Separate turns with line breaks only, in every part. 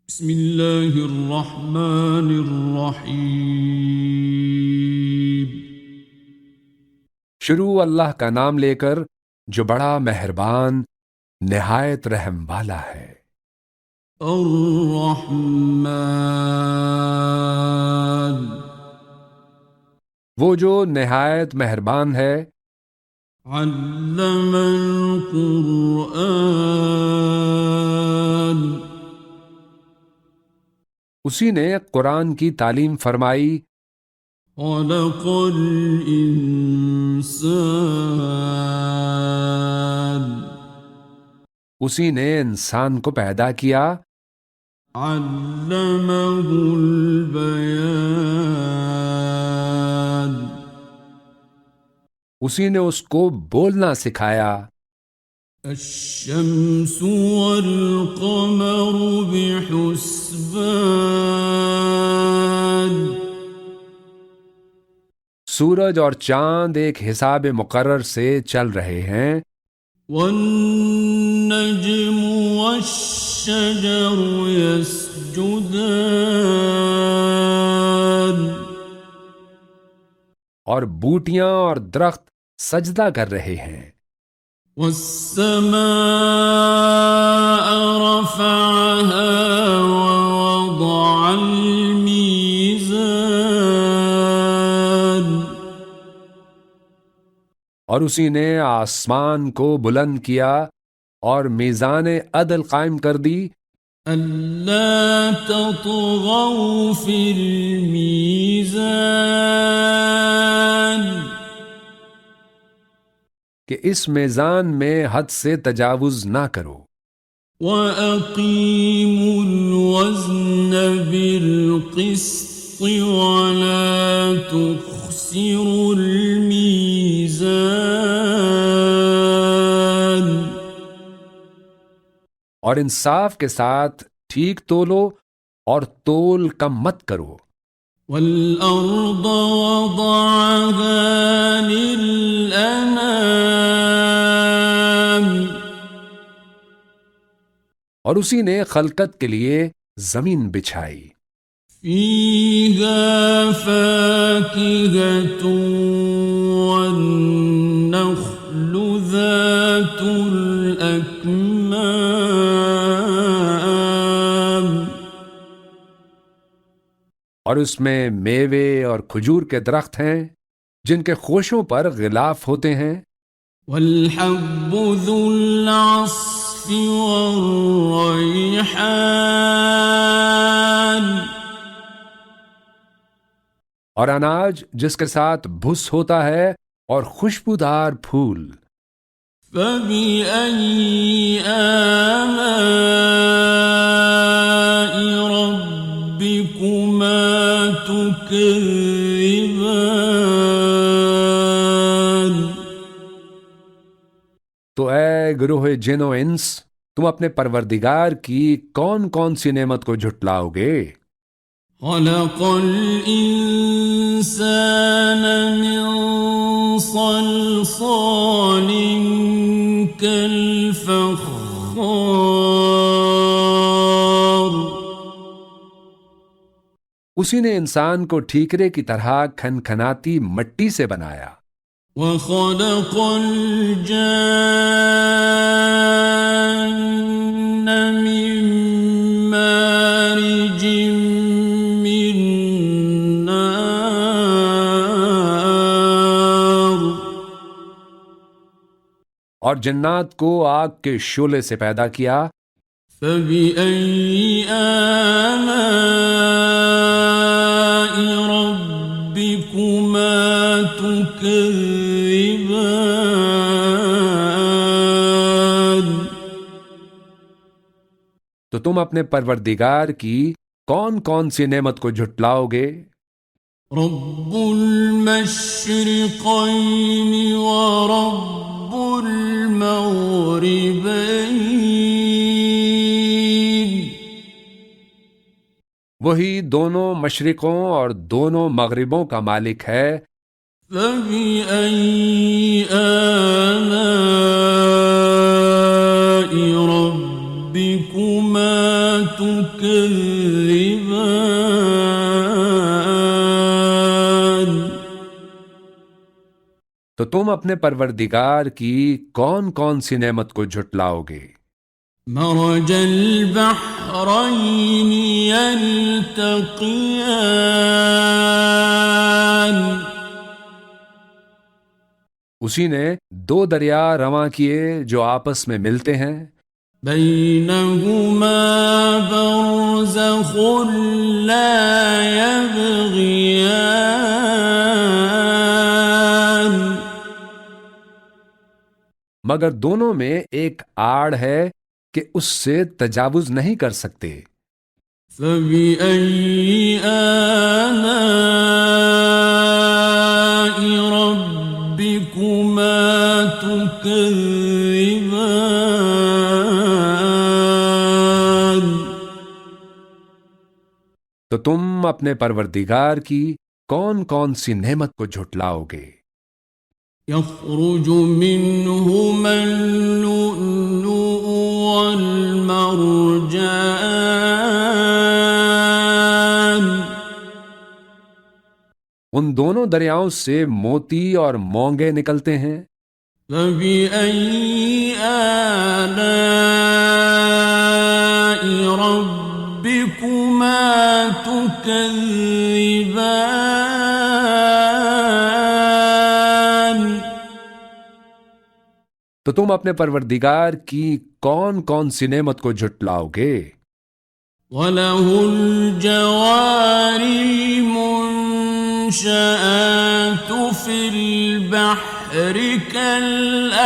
بسم اللہ الرحمن الرحیم۔
شروع اللہ کا نام لے کر جو بڑا مہربان نہایت رحم والا ہے۔
الرحمن،
وہ جو نہایت مہربان ہے،
علم القرآن،
اسی نے قرآن کی تعلیم فرمائی،
خلق الانسان،
اسی نے انسان کو پیدا کیا،
علمہ البیان،
اسی نے اس کو بولنا سکھایا،
الشمس والقمر بحسبان،
سورج اور چاند ایک حساب مقرر سے چل رہے ہیں،
والنجم والشجر يسجدان،
اور بوٹیاں اور درخت سجدہ کر رہے ہیں،
والسماء رفعها ووضع الميزان،
اور اسی نے آسمان کو بلند کیا اور میزان عدل قائم کر دی،
ألا تطغوا في الميزان،
کہ اس میزان میں حد سے تجاوز نہ کرو،
وَأَقِيمُوا الْوَزْنَ بِالْقِسْطِ وَلَا تُخْسِرُوا الْمِيزَانَ،
اور انصاف کے ساتھ ٹھیک تولو اور تول کم مت کرو،
وَالْأَرْضَ وَضَعَهَا لِلْأَنَامِ،
اور اسی نے خلقت کے لیے زمین بچھائی،
فِيهَا فَاكِهَةٌ وَالنَّخْلُ ذَاتُ الْأَكْمَامِ،
اور اس میں میوے اور کھجور کے درخت ہیں جن کے خوشوں پر غلاف ہوتے ہیں،
وَالْحَبُّ ذُو الْعَصْفِ وَالرَّيْحَانِ،
اور اناج جس کے ساتھ بھس ہوتا ہے اور خوشبودار پھول،
فَبِأَيِّ آلَاءِ رَبِّكُمَا تُكَذِّبَانِ،
تو اے گروہ جن و انس، تم اپنے پروردگار کی کون کون سی نعمت کو جھٹلاؤ گے؟
خَلَقَ الْإِنسَانَ مِنْ صَلْصَالٍ كَالْفَخَّارِ،
اسی نے انسان کو ٹھیکرے کی طرح کھنکھناتی مٹی سے بنایا،
وَخَلَقَ الْجَانَّ مِن مَّارِجٍ مِّن نَّارٍ،
اور جنات کو آگ کے شعلے سے پیدا کیا،
فَبِأَيِّ آلَاءِ رَبِّكُمَا تُكَذِّبَانِ،
تو تم اپنے پروردگار کی کون کون سی نعمت کو جھٹلاؤ گے؟
رب المشرقين ورب المغربين،
وہی دونوں مشرقوں اور دونوں مغربوں کا مالک ہے،
فَبِأَيِّ آلَاءِ رَبِّكُمَا ربكما تكذبان
تو تم اپنے پروردگار کی کون کون سی نعمت کو جھٹلاؤ گے؟
مرج البحرين يلتقيان
اسی نے دو دریا رواں کیے جو آپس میں ملتے ہیں،
بينهما برزخ لا يبغيان
مگر دونوں میں ایک آڑ ہے کہ اس سے تجاوز نہیں کر سکتے۔
فبأي آلاء ربكما تكذبان
تو تم اپنے پروردگار کی کون کون سی نعمت کو جھٹلاؤ گے؟
يخرج منهما اللؤلؤ والمرجان
ان دونوں دریاؤں سے موتی اور مونگے نکلتے ہیں۔
فبأي آلاء ربكما تكذبان
تو تم اپنے پروردگار کی کون کون سی نعمت کو جھٹلاؤ گے؟
وَلَهُ الْجَوَارِ الْمُنشَآتُ فِي الْبَحْرِ كَالْأَعْلَامِ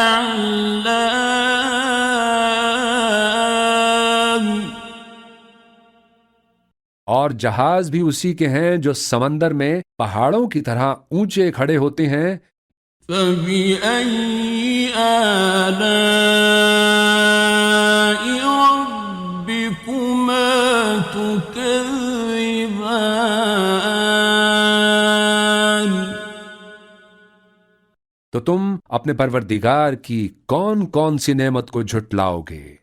اور جہاز بھی اسی کے ہیں جو سمندر میں پہاڑوں کی طرح اونچے کھڑے ہوتے ہیں۔
فَبِأَيِّ آلَاءِ رَبِّكُمَا تُكَذِّبَانِ
تو تم اپنے پروردگار کی کون کون سی نعمت کو جھٹلاؤ گے؟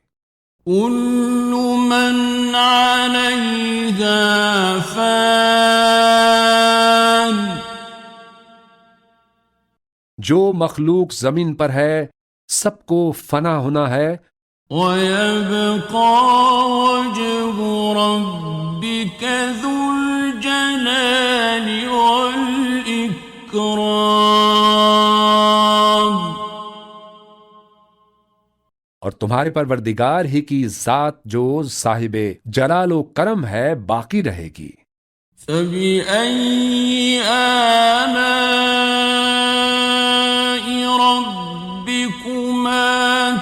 كُلُّ مَنْ عَلَيْهَا فَانٍ
جو مخلوق زمین پر ہے سب کو فنا ہونا ہے،
وَيَبْقَى وَجْهُ رَبِّكَ ذُو الْجَلَالِ وَالْإِكْرَامِ
اور تمہارے پروردگار ہی کی ذات جو صاحب جلال و کرم ہے باقی رہے گی۔
فَبِأَيِّ آلَاءِ رَبِّكُمَا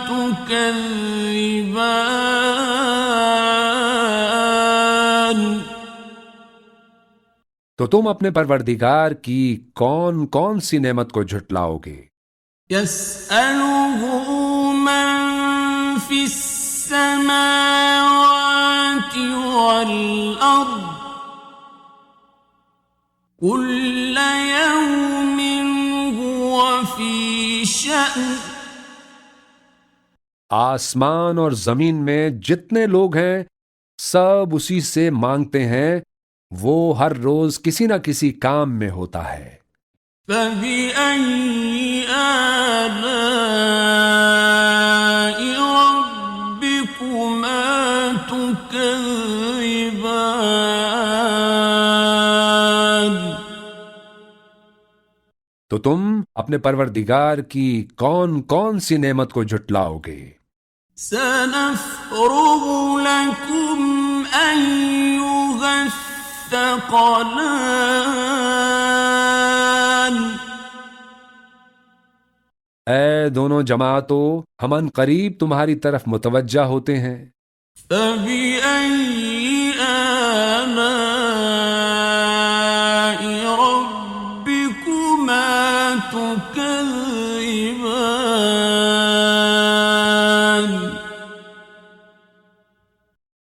تُكَذِّبَانِ
تو تم اپنے پروردگار کی کون کون سی نعمت کو جھٹلاؤ گے؟
يَسْأَلُهُ مَن فِي السَّمَاوَاتِ وَالْأَرْضِ كُلَّ يَوْمٍ هُوَ فِي شَأْنٍ
آسمان اور زمین میں جتنے لوگ ہیں سب اسی سے مانگتے ہیں، وہ ہر روز کسی نہ کسی کام میں ہوتا ہے۔
فَبِأَيِّ آلَاءِ رَبِّكُمَا تُكَذِّبَانِ
تو تم اپنے پروردگار کی کون کون سی نعمت کو جھٹلاؤ گے؟
سَنَفْرُغُ لَكُمْ أَيُّهَ الثَّقَلَانِ
اے دونوں جماعتوں، ہم ان قریب تمہاری طرف متوجہ ہوتے ہیں۔
فَبِأَيِّ آلَاءِ رَبِّكُمَا تُكَذِّبَانِ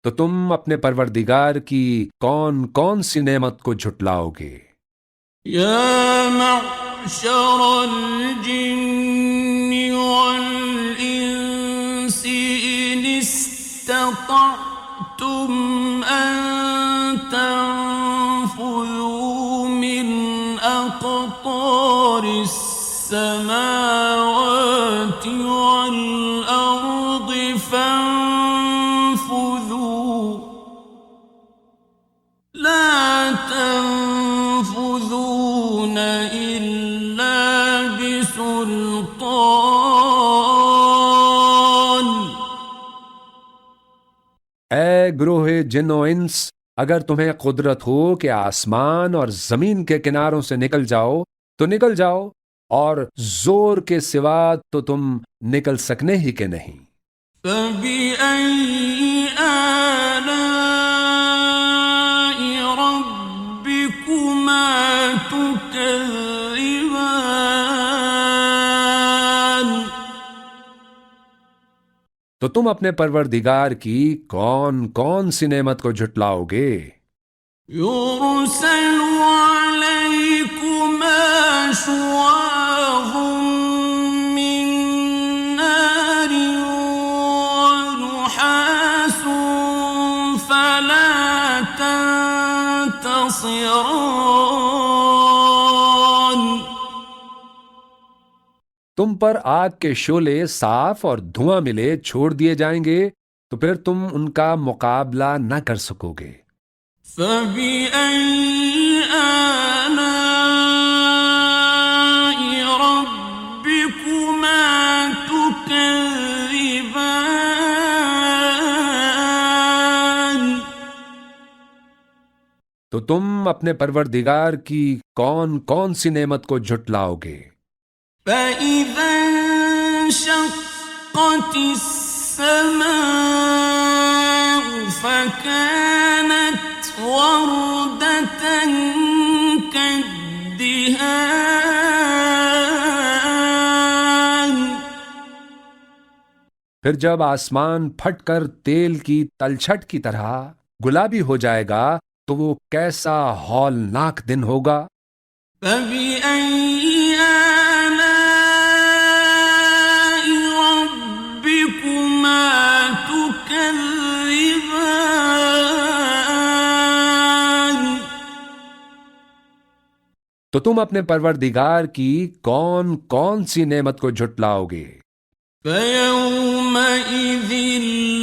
تو تم اپنے پروردگار کی کون کون سی نعمت کو جھٹلاؤ گے؟
یا معشر الجن والانس ان استطعتم اسْتَطَعْتُمْ أَن تَنفُذُوا مِنْ أَقْطَارِ السَّمَاوَاتِ وَالْأَرْضِ فَانفُذُوا لَا تَنفُذُونَ إِلَّا بِسُلْطَانٍ۔
اے گروہ جن و انس، اگر تمہیں قدرت ہو کہ آسمان اور زمین کے کناروں سے نکل جاؤ تو نکل جاؤ، اور زور کے سوا تو تم نکل سکنے ہی کے نہیں۔
فَبِأَيِّ آلَاءِ رَبِّكُمَا تُكَذِّبَانِ؟
تو تم اپنے پروردگار کی کون کون سی نعمت کو جھٹلاؤ گے؟
يُرْسَلُ عَلَيْكُمَا شُوَاظٌ مِّن نَّارٍ وَنُحَاسٌ فَلَا تَنتَصِرَانِ۔
تم پر آگ کے شعلے صاف اور دھواں ملے چھوڑ دیے جائیں گے تو پھر تم ان کا مقابلہ نہ کر سکو گے۔
فَبِأَيِّ آلَاءِ رَبِّكُمَا تُكَذِّبَانِ؟
تو تم اپنے پروردگار کی کون کون سی نعمت کو جھٹلاؤ گے؟
فَإِذَا انشَقَّتِ السَّمَاءُ فَكَانَتْ وَرْدَةً كَالدِّهَانِ۔
پھر جب آسمان پھٹ کر تیل کی تلچھٹ کی طرح گلابی ہو جائے گا تو وہ کیسا ہولناک دن ہوگا۔
فَبِأَيِّ آلَاءِ رَبِّكُمَا تُكَذِّبَانِ؟
تو تم اپنے پروردگار کی کون کون سی نعمت کو جھٹلاؤ گے؟
فَيَوْمَئِذٍ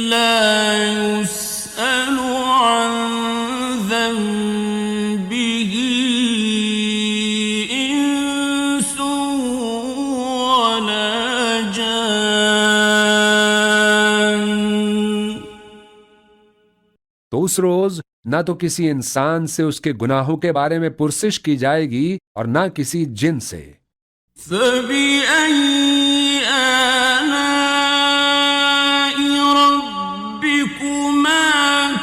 لَا يُسْأَلُ عَن ذَنبِهِ إِنسٌ وَلَا جَانٌّ۔
تو اس روز نہ تو کسی انسان سے اس کے گناہوں کے بارے میں پرسش کی جائے گی اور نہ کسی جن سے۔
فَبِأَيِّ آلَاءِ رَبِّكُمَا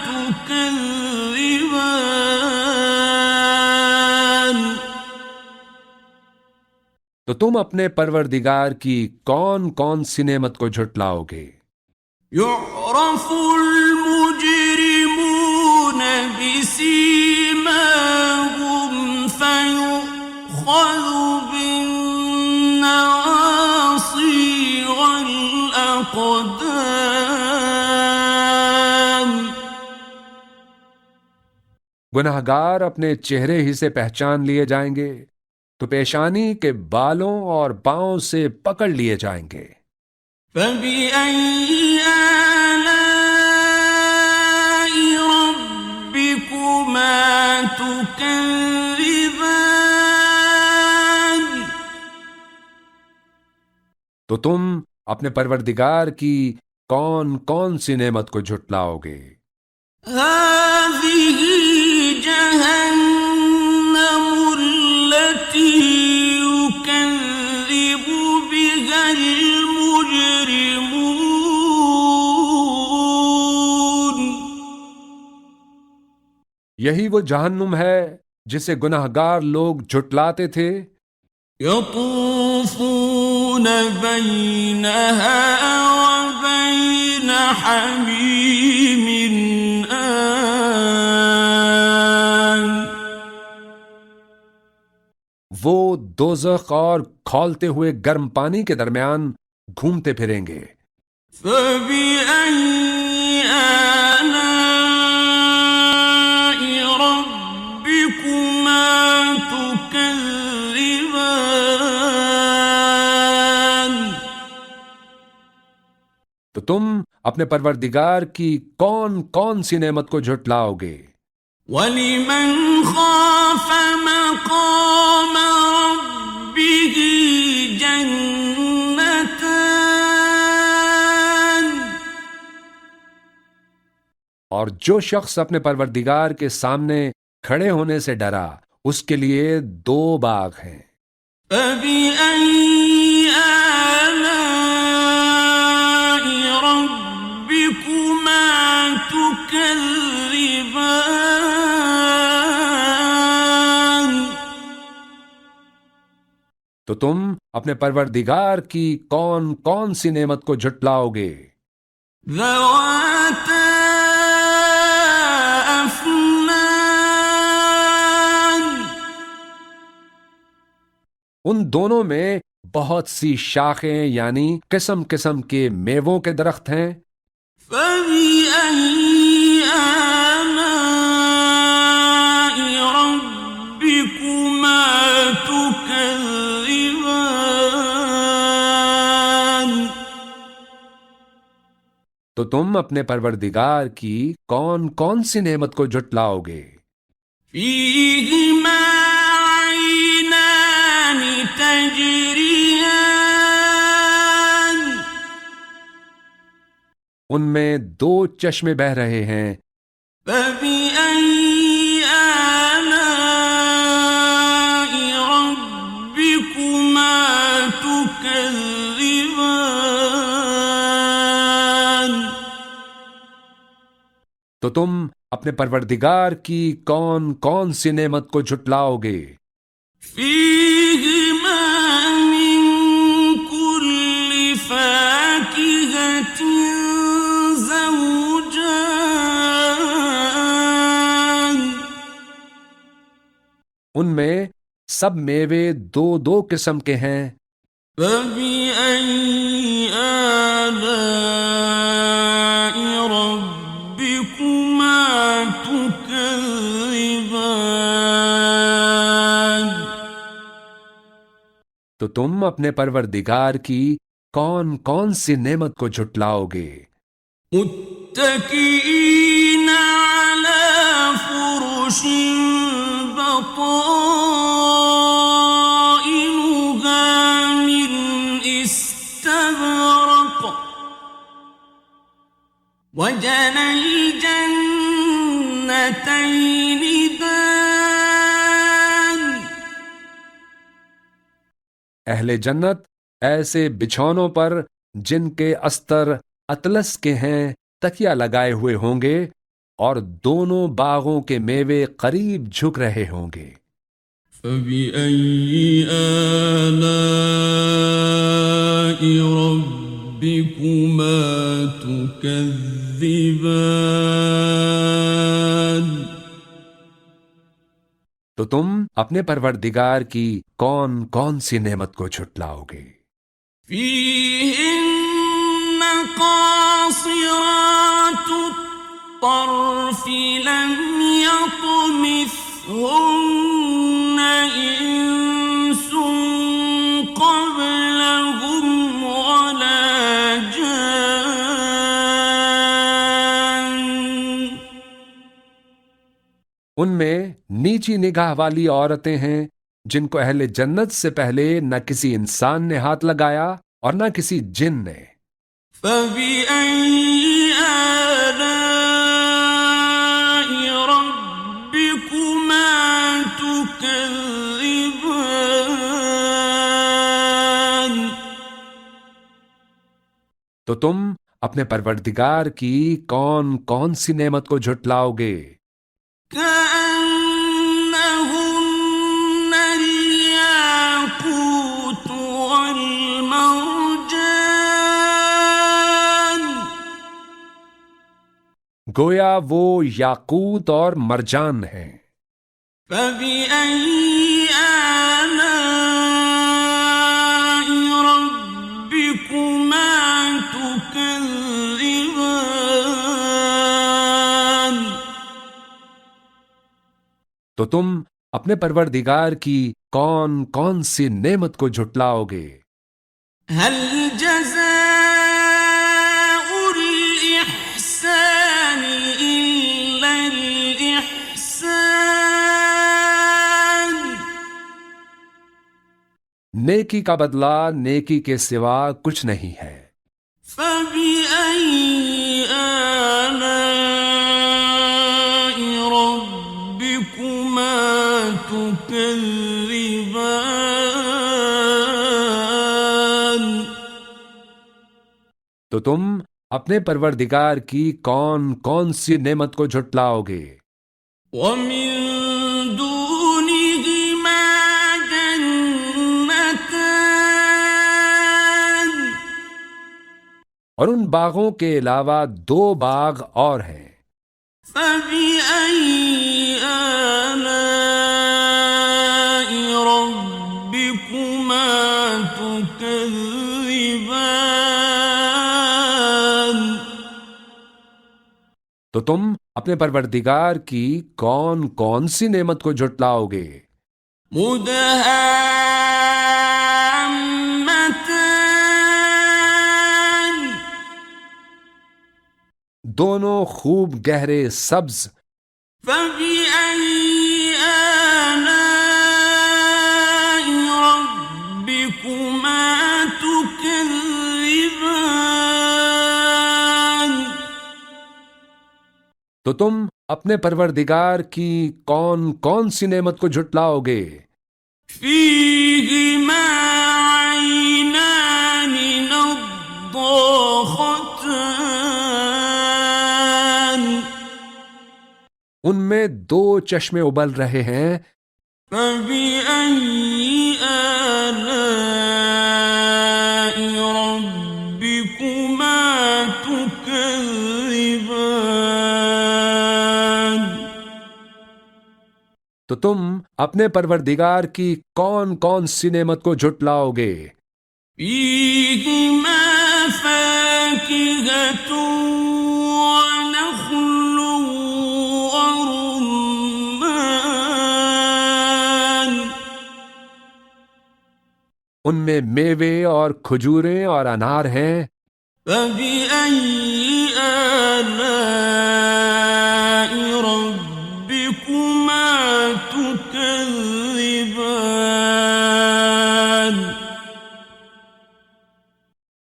تُكَذِّبَانِ؟
تو تم اپنے پروردگار کی کون کون سی نعمت کو جھٹلاؤ گے؟
يُعْرَفُ الْمُجْرِمُونَ بِسِيمَاهُمْ فَيُؤْخَذُ بِالنَّوَاصِي وَالْأَقْدَامِ۔
گناہگار اپنے چہرے ہی سے پہچان لیے جائیں گے تو پیشانی کے بالوں اور پاؤں سے پکڑ لیے جائیں گے۔
فَبِأَيِّ آلَاءِ رَبِّكُمَا تُكَذِّبَانِ؟
تو تم اپنے پروردگار کی کون کون سی نعمت کو جھٹلاؤ گے؟
هَٰذِهِ جَهَنَّمُ الَّتِي يُكَذِّبُ بِهَا الْمُجْرِمُونَ۔
یہی وہ جہنم ہے جسے گناہگار لوگ جھٹلاتے تھے۔
يَطُوفُونَ بَيْنَهَا وَبَيْنَ حَمِيمٍ آنٍ۔
وہ دوزخ اور کھولتے ہوئے گرم پانی کے درمیان گھومتے پھریں گے۔
فَبِأَيِّ
تم اپنے پروردگار کی کون کون سی نعمت کو جھٹلاؤ گے؟
وَلِمَنْ خَافَ مَقَامَ رَبِّهِ جَنَّتَانِ
اور جو شخص اپنے پروردگار کے سامنے کھڑے ہونے سے ڈرا اس کے لیے 2 باغ ہیں۔
فَبِأَيِّ آلَاءِ رَبِّكُمَا تُكَذِّبَانِ
تو تم اپنے پروردگار کی کون کون سی نعمت کو جھٹلاؤ گے؟
ذَوَاتَا أَفْنَانٍ
ان دونوں میں بہت سی شاخیں یعنی قسم قسم کے میووں کے درخت ہیں۔
فَبِأَيِّ آلَاءِ رَبِّكُمَا تُكَذِّبَانِ
تو تم اپنے پروردگار کی کون کون سی نعمت کو جھٹلاؤ گے؟
فِيهِمَا عَيْنَانِ تَجْرِيَانِ
ان میں 2 چشمے بہہ رہے ہیں۔
فَبِأَيِّ آلَاءِ رَبِّكُمَا تُكَذِّبَانِ
تو تم اپنے پروردگار کی کون کون سی نعمت کو جھٹلاؤ گے؟
فِيهِمَا مِن كُلِّ فَاكِهَةٍ زَوْجَانِ
ان میں سب میوے 2 قسم کے ہیں۔
فَبِأَيِّ آلَاءِ رَبِّكُمَا تُكَذِّبَانِ
تو تم اپنے پروردگار کی کون کون سی نعمت کو جھٹلاؤ گے؟
مُتَّكِئِينَ عَلَى فُرُشٍ بَطَائِنُهَا مِنْ إِسْتَبْرَقٍ وَجَنَى الْجَنَّتَيْنِ دَانٍ
اہل جنت ایسے بچھونوں پر جن کے استر اطلس کے ہیں تکیہ لگائے ہوئے ہوں گے اور دونوں باغوں کے میوے قریب جھک رہے ہوں گے۔
فَبِأَيِّ آلَاءِ رَبِّكُمَا تُكَذِّبَانِ
تو تم اپنے پروردگار کی کون کون سی نعمت کو جھٹلاؤ گے؟
فِيهِنَّ قَاصِرَاتُ الطَّرْفِ لَمْ يَطْمِثْهُنَّ إِنسٌ قَبْلَهُمْ وَلَا جَانٌّ
ان میں نیچی نگاہ والی عورتیں ہیں جن کو اہل جنت سے پہلے نہ کسی انسان نے ہاتھ لگایا اور نہ کسی جن نے۔
فَبِأَيِّ آلَاءِ رَبِّكُمَا تُكَذِّبَانِ
تو تم اپنے پروردگار کی کون کون سی نعمت کو جھٹلاؤ گے؟
كَأَنَّهُنَّ الْيَاقُوتُ وَالْمَرْجَانُ
گویا وہ یاقوت اور مرجان ہیں۔
فَبِأَيِّ آلَاءِ رَبِّكُمَا تُكَذِّبَانِ
تو تم اپنے پروردگار کی کون کون سی نعمت کو جھٹلاؤ گے؟
هل جزاء
نیکی کا بدلہ نیکی کے سوا کچھ نہیں ہے۔
فبأي آلاء ربكما تكذبان؟
تو تم اپنے پروردگار کی کون کون سی نعمت کو جھٹلاؤ گے؟
ومن دونهما جنتان،
اور ان باغوں کے علاوہ 2 باغ اور ہیں۔
فبأي آلاء ربكما تكذبان؟
تو تم اپنے پروردگار کی کون کون سی نعمت کو جھٹلاؤ گے؟
مدہامتان،
دونوں خوب گہرے سبز۔
فبأي آلاء ربكما تكذبان؟
تو تم اپنے پروردگار کی کون کون سی نعمت کو جھٹلاؤ گے؟
فيهما عينان نضاختان،
ان میں 2 چشمے ابل رہے ہیں۔
فبأي آلاء ربكما تكذبان؟
تو تم اپنے پروردگار کی کون کون سی نعمت کو جھٹلاؤ گے؟
فيهما فاكهة ونخل ورمان،
ان میں میوے اور کھجوریں اور انار ہیں۔
فبأي آلاء ربكما تكذبان؟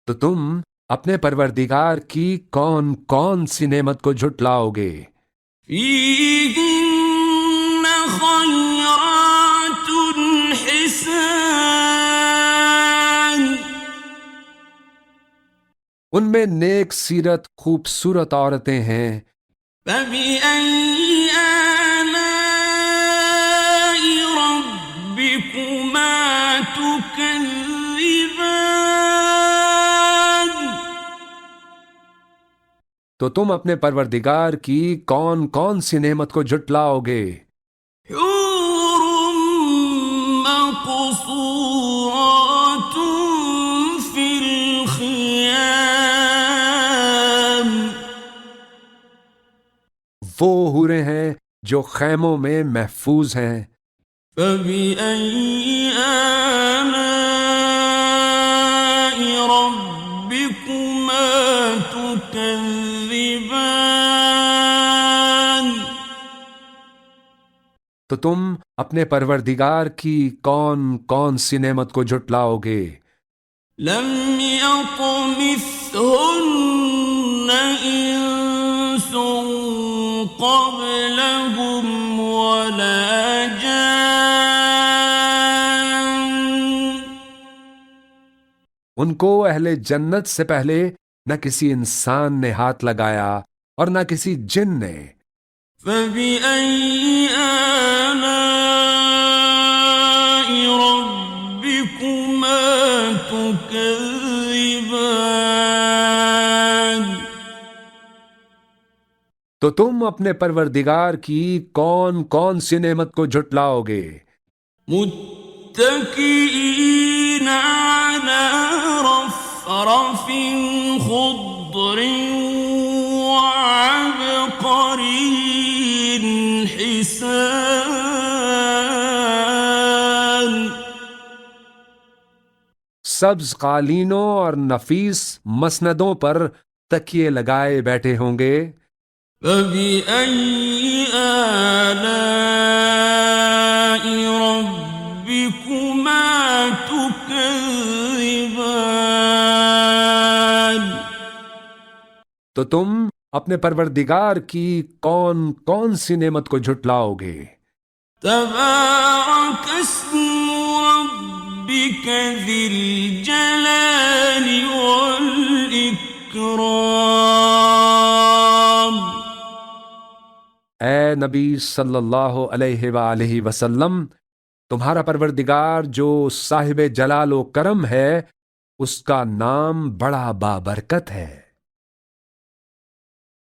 تو تم اپنے پروردگار کی کون کون سی نعمت کو جھٹلاؤ گے؟
فيهن خيرات حسان،
ان میں نیک سیرت خوبصورت عورتیں ہیں۔
فبأي آلاء ربكما تكذبان؟
تو تم اپنے پروردگار کی کون کون سی نعمت کو جھٹلاؤ گے؟
حور مقصورات في الخيام،
وہ حوریں ہیں جو خیموں میں محفوظ ہیں۔
فبأي آلاء ربكما تكذبان؟
تو تم اپنے پروردگار کی کون کون سی نعمت کو جھٹلاؤ گے؟
لم يطمثهن إنس قبلهم ولا جان،
ان کو اہل جنت سے پہلے نہ کسی انسان نے ہاتھ لگایا اور نہ کسی جن نے۔
فبأي آلاء ربكما تكذبان؟
تو تم اپنے پروردگار کی کون کون سی نعمت کو جھٹلاؤ گے؟
متكئين على رفرف خضر وعبقري حسان،
سبز قالینوں اور نفیس مسندوں پر تکیے لگائے بیٹھے ہوں گے۔
فبأي آلاء ربكما تكذبان؟
تو تم اپنے پروردگار کی کون کون سی نعمت کو جھٹلاؤ گے؟
تبارك اسم ربك ذي الجلال والإكرام۔
اے نبی صلی اللہ علیہ وآلہ وسلم، تمہارا پروردگار جو صاحب جلال و کرم ہے، اس کا نام بڑا بابرکت ہے۔